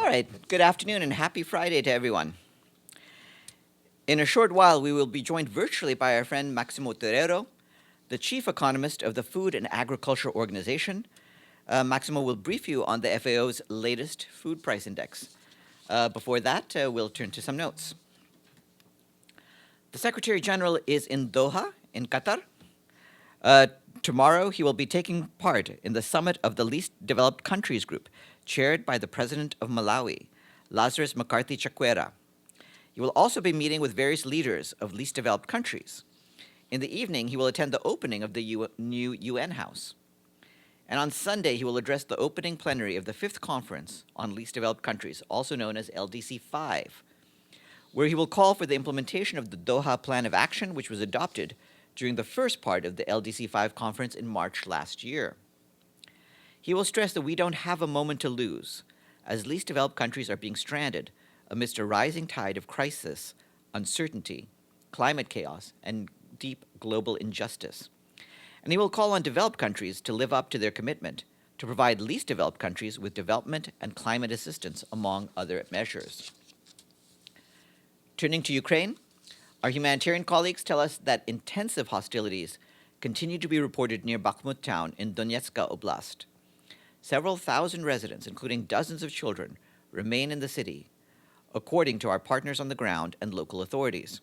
right, good afternoon and happy Friday to everyone. In a short while, we will be joined virtually by our friend Maximo Terrero, the chief economist of the Food and Agriculture Organization. Maximo will brief you on the FAO's latest food price index. Before that, we'll turn to some notes. The Secretary General is in Doha, in Qatar. Tomorrow, he will be taking part in the summit of the Least Developed Countries Group, chaired by the President of Malawi, Lazarus McCarthy Chakwera. He will also be meeting with various leaders of least developed countries. In the evening, he will attend the opening of the new UN House. And on Sunday, he will address the opening plenary of the 5th Conference on Least Developed Countries, also known as LDC 5, where he will call for the implementation of the Doha Plan of Action, which was adopted during the first part of the LDC 5 conference in March last year. He will stress that we don't have a moment to lose, as least developed countries are being stranded amidst a rising tide of crisis, uncertainty, climate chaos, and deep global injustice. And he will call on developed countries to live up to their commitment to provide least developed countries with development and climate assistance, among other measures. Turning to Ukraine, our humanitarian colleagues tell us that intensive hostilities continue to be reported near Bakhmut town in Donetsk Oblast. Several thousand residents, including dozens of children, remain in the city, according to our partners on the ground and local authorities.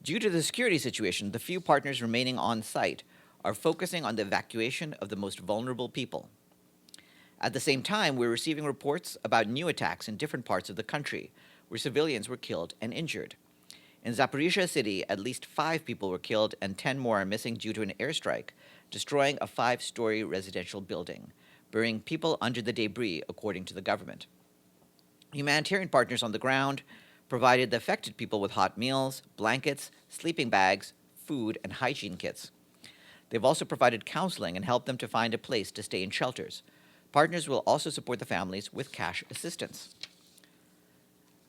Due to the security situation, the few partners remaining on site are focusing on the evacuation of the most vulnerable people. At the same time, we're receiving reports about new attacks in different parts of the country, where civilians were killed and injured. In Zaporizhia city, at least 5 people were killed and 10 more are missing due to an airstrike, destroying a 5-story residential building, burying people under the debris, according to the government. Humanitarian partners on the ground provided the affected people with hot meals, blankets, sleeping bags, food, and hygiene kits. They've also provided counseling and helped them to find a place to stay in shelters. Partners will also support the families with cash assistance.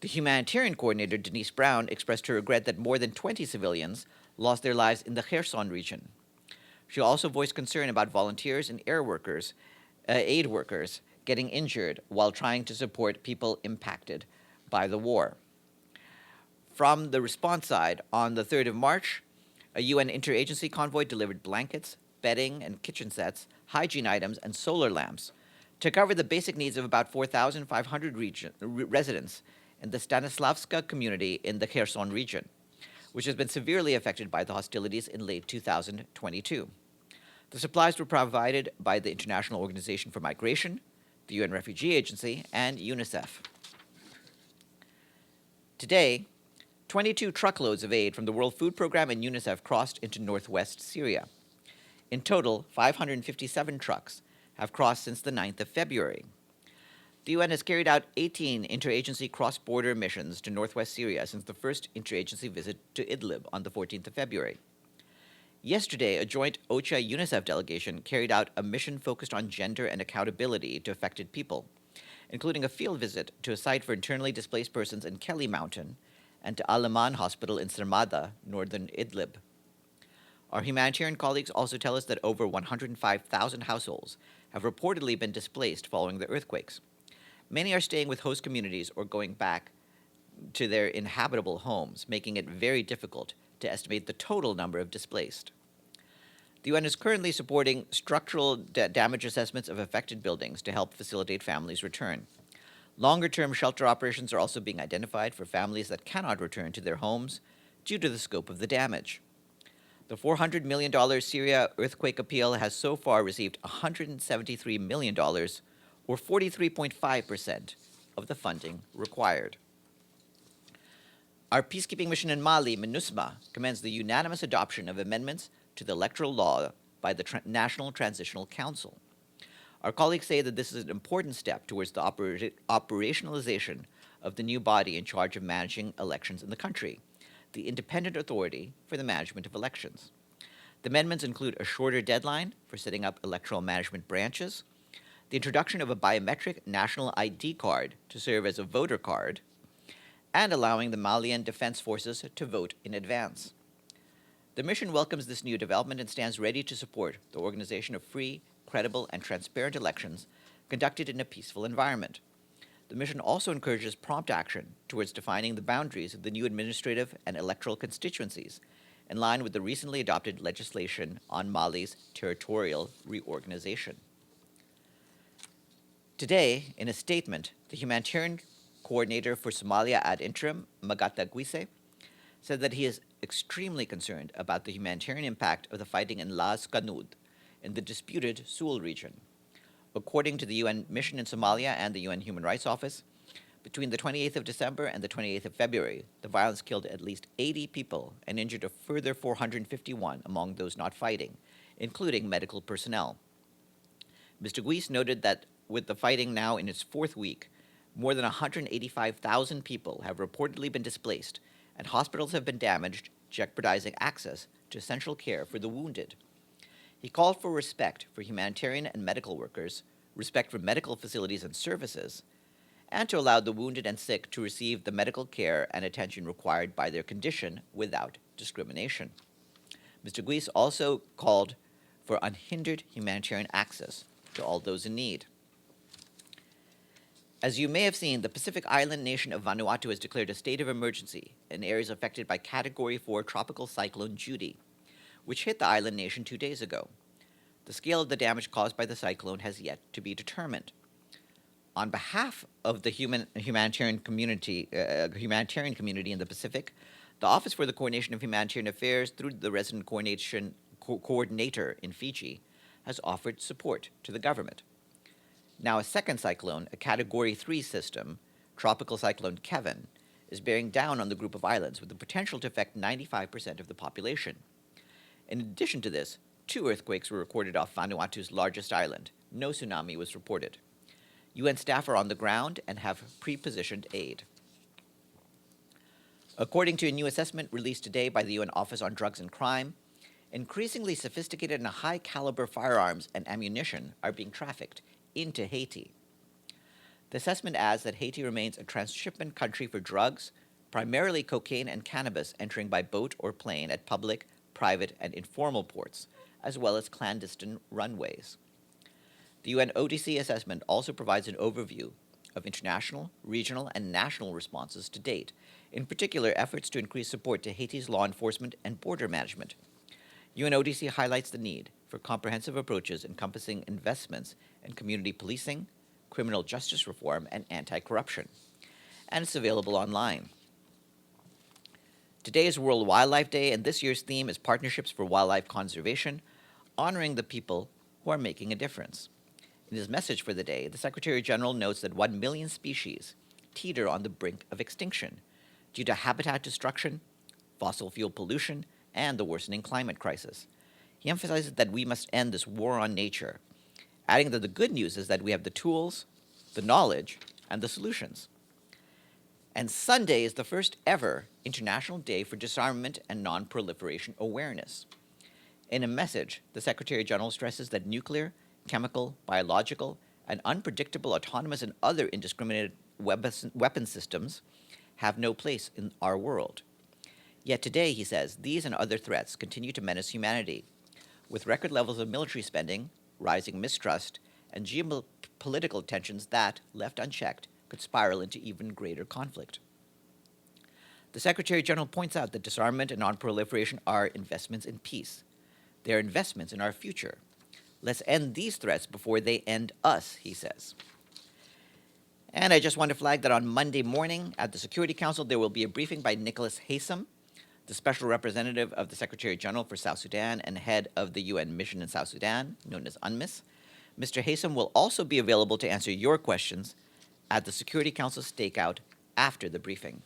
The humanitarian coordinator, Denise Brown, expressed her regret that more than 20 civilians lost their lives in the Kherson region. She also voiced concern about volunteers and aid workers getting injured while trying to support people impacted by the war. From the response side, on the 3rd of March, a UN interagency convoy delivered blankets, bedding and kitchen sets, hygiene items, and solar lamps to cover the basic needs of about 4,500 residents in the Stanislavska community in the Kherson region, which has been severely affected by the hostilities in late 2022. The supplies were provided by the International Organization for Migration, the UN Refugee Agency, and UNICEF. Today, 22 truckloads of aid from the World Food Program and UNICEF crossed into northwest Syria. In total, 557 trucks have crossed since the 9th of February. The UN has carried out 18 interagency cross-border missions to northwest Syria since the first interagency visit to Idlib on the 14th of February. Yesterday, a joint OCHA-UNICEF delegation carried out a mission focused on gender and accountability to affected people, including a field visit to a site for internally displaced persons in Kelly Mountain and to Al-Aman Hospital in Sarmada, northern Idlib. Our humanitarian colleagues also tell us that over 105,000 households have reportedly been displaced following the earthquakes. Many are staying with host communities or going back to their inhabitable homes, making it very difficult to estimate the total number of displaced. The UN is currently supporting structural damage assessments of affected buildings to help facilitate families' return. Longer-term shelter operations are also being identified for families that cannot return to their homes due to the scope of the damage. The $400 million Syria earthquake appeal has so far received $173 million, or 43.5% of the funding required. Our peacekeeping mission in Mali, MINUSMA, commends the unanimous adoption of amendments to the electoral law by the National Transitional Council. Our colleagues say that this is an important step towards the operationalization of the new body in charge of managing elections in the country, the Independent Authority for the Management of Elections. The amendments include a shorter deadline for setting up electoral management branches, the introduction of a biometric national ID card to serve as a voter card, and allowing the Malian Defense Forces to vote in advance. The mission welcomes this new development and stands ready to support the organization of free, credible, and transparent elections conducted in a peaceful environment. The mission also encourages prompt action towards defining the boundaries of the new administrative and electoral constituencies, in line with the recently adopted legislation on Mali's territorial reorganization. Today, in a statement, the humanitarian coordinator for Somalia ad interim, Magata Guise, said that he is extremely concerned about the humanitarian impact of the fighting in Las Kanud, in the disputed Sul region. According to the UN mission in Somalia and the UN Human Rights Office, between the 28th of December and the 28th of February, the violence killed at least 80 people and injured a further 451 among those not fighting, including medical personnel. Mr. Guise noted that with the fighting now in its fourth week, more than 185,000 people have reportedly been displaced, and hospitals have been damaged, jeopardizing access to essential care for the wounded. He called for respect for humanitarian and medical workers, respect for medical facilities and services, and to allow the wounded and sick to receive the medical care and attention required by their condition without discrimination. Mr. Guise also called for unhindered humanitarian access to all those in need. As you may have seen, the Pacific island nation of Vanuatu has declared a state of emergency in areas affected by Category 4 Tropical Cyclone Judy, which hit the island nation 2 days ago. The scale of the damage caused by the cyclone has yet to be determined. On behalf of the humanitarian community in the Pacific, the Office for the Coordination of Humanitarian Affairs, through the resident coordinator in Fiji, has offered support to the government. Now, a second cyclone, a Category 3 system, Tropical Cyclone Kevin, is bearing down on the group of islands with the potential to affect 95% of the population. In addition to this, 2 earthquakes were recorded off Vanuatu's largest island. No tsunami was reported. UN staff are on the ground and have pre-positioned aid. According to a new assessment released today by the UN Office on Drugs and Crime, increasingly sophisticated and high-caliber firearms and ammunition are being trafficked into Haiti. The assessment adds that Haiti remains a transshipment country for drugs, primarily cocaine and cannabis entering by boat or plane at public, private, and informal ports, as well as clandestine runways. The UN ODC assessment also provides an overview of international, regional, and national responses to date, in particular efforts to increase support to Haiti's law enforcement and border management. UN ODC highlights the need for comprehensive approaches encompassing investments in community policing, criminal justice reform, and anti-corruption. And it's available online. Today is World Wildlife Day, and this year's theme is Partnerships for Wildlife Conservation, honoring the people who are making a difference. In his message for the day, the Secretary General notes that 1 million species teeter on the brink of extinction due to habitat destruction, fossil fuel pollution, and the worsening climate crisis. He emphasizes that we must end this war on nature, adding that the good news is that we have the tools, the knowledge, and the solutions. And Sunday is the first ever International Day for Disarmament and Non-Proliferation Awareness. In a message, the Secretary General stresses that nuclear, chemical, biological, and unpredictable autonomous and other indiscriminate weapon systems have no place in our world. Yet today, he says, these and other threats continue to menace humanity, with record levels of military spending, rising mistrust, and geopolitical tensions that, left unchecked, could spiral into even greater conflict. The Secretary General points out that disarmament and non-proliferation are investments in peace. They are investments in our future. Let's end these threats before they end us, he says. And I just want to flag that on Monday morning at the Security Council, there will be a briefing by Nicholas Haysom, the Special Representative of the Secretary General for South Sudan and head of the UN mission in South Sudan, known as UNMISS. Mr. Haysom will also be available to answer your questions at the Security Council stakeout after the briefing.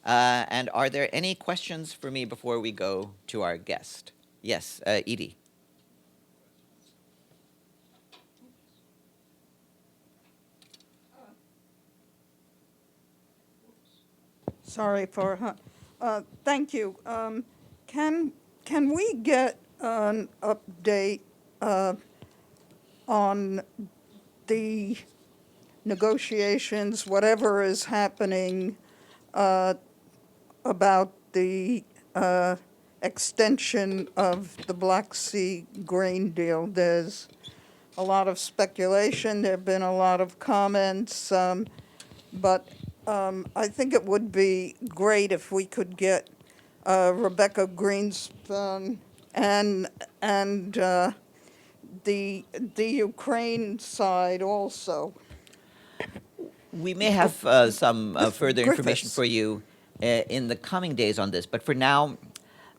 And are there any questions for me before we go to our guest? Yes, Edie. Sorry for, thank you. Can we get an update on the negotiations, whatever is happening about the extension of the Black Sea grain deal? There's a lot of speculation. There have been a lot of comments. but I think it would be great if we could get Rebecca Greenspan and the Ukraine side also. We may have some further information Griffiths. for you in the coming days on this, but for now,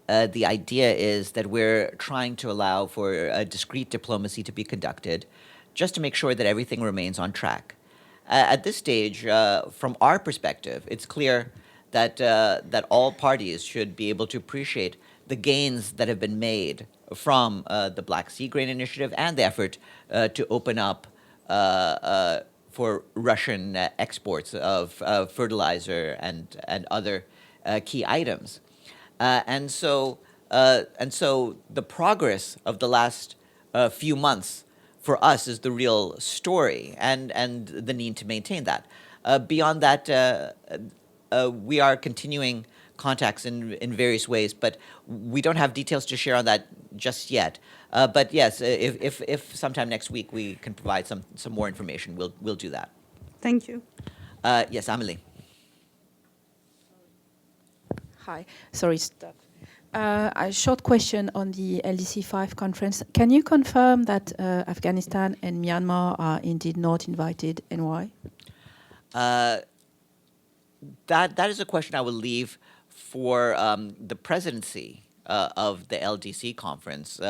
the idea is that we're trying to allow for a discreet diplomacy to be conducted, just to make sure that everything remains on track. At this stage, from our perspective, it's clear that that all parties should be able to appreciate the gains that have been made from the Black Sea Grain Initiative and the effort to open up for Russian exports of fertilizer and other key items. And so the progress of the last few months for us is the real story, and the need to maintain that. Beyond that, we are continuing contacts in various ways, but we don't have details to share on that just yet. But yes, if sometime next week we can provide some more information, we'll do that. Thank you. Yes, Amelie. Hi, sorry, stuck. A short question on the LDC5 conference. Can you confirm that Afghanistan and Myanmar are indeed not invited, and why? That is a question I will leave for the presidency of the LDC conference.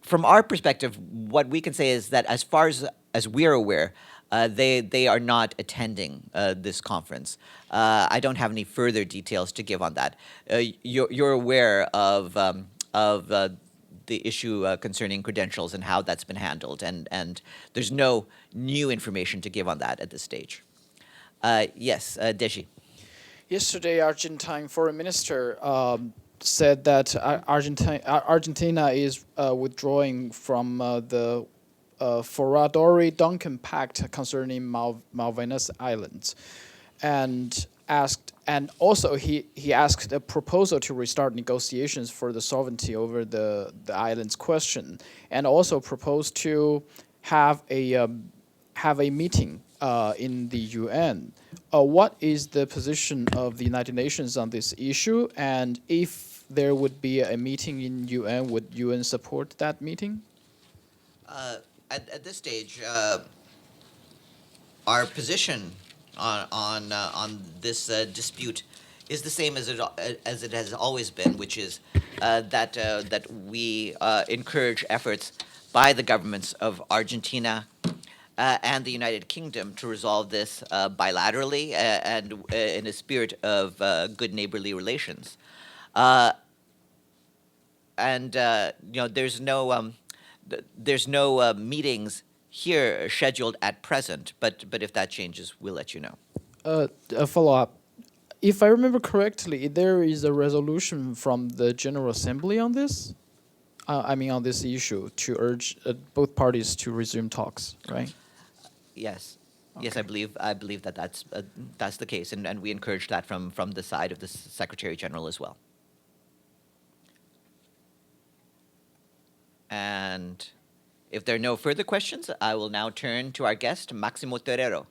From our perspective, what we can say is that as far as we're aware, they are not attending this conference. I don't have any further details to give on that. You're aware of the issue concerning credentials and how that's been handled, and there's no new information to give on that at this stage. Yes, Deji. Yesterday, Argentine foreign minister said that Argentina is withdrawing from the Foradori-Duncan Pact concerning Malvinas Islands, and also he asked a proposal to restart negotiations for the sovereignty over the islands question, and also proposed to have a meeting in the UN. What is the position of the United Nations on this issue? And if there would be a meeting in UN, would UN support that meeting? At this stage, our position on this dispute is the same as it has always been, which is that we encourage efforts by the governments of Argentina and the United Kingdom to resolve this bilaterally and in a spirit of good neighborly relations. There's no meetings here scheduled at present, but if that changes, we'll let you know. A follow-up. If I remember correctly, there is a resolution from the General Assembly on this. On this issue to urge both parties to resume talks, right? Yes. Okay. Yes, I believe that's the case, and we encourage that from the side of the Secretary General as well. And if there are no further questions, I will now turn to our guest, Maximo Terrero.